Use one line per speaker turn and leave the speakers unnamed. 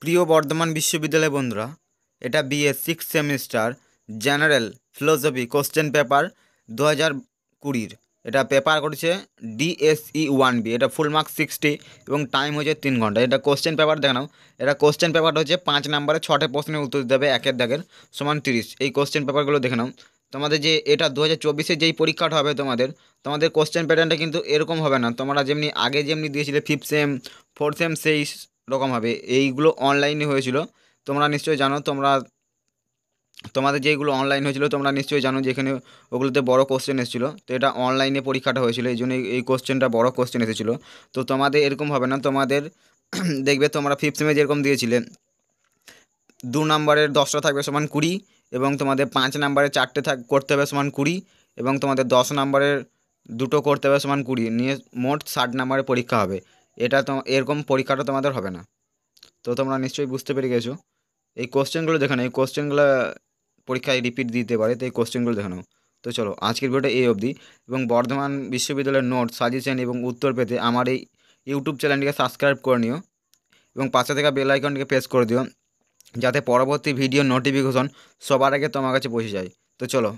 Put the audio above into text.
প্রিয় বর্ধমান বিশ্ববিদ্যালয় বন্ধুরা, এটা BA six semester general philosophy question paper 2020। এটা পেপার করেছে DSE 1B। এটা ফুল মার্কস 60 এবং টাইম হচ্ছে 3 ঘন্টা। এটা কোশ্চেন পেপার দেখে নাও। এটা কোশ্চেন পেপারটা হচ্ছে 5 নম্বরে 6টে প্রশ্নের উত্তর দিতে হবে, একের দাগের সমান 30। এই কোশ্চেন পেপারগুলো দেখে নাও। তোমাদের যে এটা 2024-এর যেই পরীক্ষাটা হবে তোমাদের কোশ্চেন প্যাটার্নটা কিন্তু এরকম হবে না। তোমরা যেমনি আগে যেমনি দিয়েছিলে ফিফথ সেম, ফোর্থ সেম, সেই রকম হবে। এইগুলো অনলাইনে হয়েছিল, তোমরা নিশ্চয়ই জানো। তোমাদের যেইগুলো অনলাইন হয়েছিল তোমরা নিশ্চয়ই জানো, যেখানে ওগুলোতে বড় কোশ্চেন এসেছিলো। তো এটা অনলাইনে পরীক্ষাটা হয়েছিল, এই জন্য এই কোশ্চেনটা বড় কোশ্চেন এসেছিলো। তো তোমাদের এরকম হবে না। তোমাদের দেখবে তোমরা ফিফথ সেমে যেরকম দিয়েছিলে, 2 নম্বরের 10টা থাকবে সমান 20, এবং তোমাদের 5 নম্বরে 4টে করতে হবে সমান 20, এবং তোমাদের 10 নম্বরের 2টো করতে হবে সমান 20, নিয়ে মোট 60 নম্বরের পরীক্ষা হবে। এটা তো এরকম পরীক্ষাটা তোমাদের হবে না। তো তোমরা নিশ্চয়ই বুঝতে পেরে গেছো। এই কোশ্চেনগুলো দেখে নাও, এই কোশ্চেনগুলো পরীক্ষায় রিপিট দিতে পারে, তো এই কোশ্চেনগুলো দেখে নাও। তো চলো, আজকের ভিডিওটা এই অবধি। এবং বর্ধমান বিশ্ববিদ্যালয়ের নোট, সাজেশন এবং উত্তর পেতে আমার এই ইউটিউব চ্যানেলটিকে সাবস্ক্রাইব করে নিও, এবং পাশে থাকা বেল আইকনটিকে প্রেস করে দিও, যাতে পরবর্তী ভিডিও নোটিফিকেশন সবার আগে তোমার কাছে পৌঁছে যায়। তো চলো।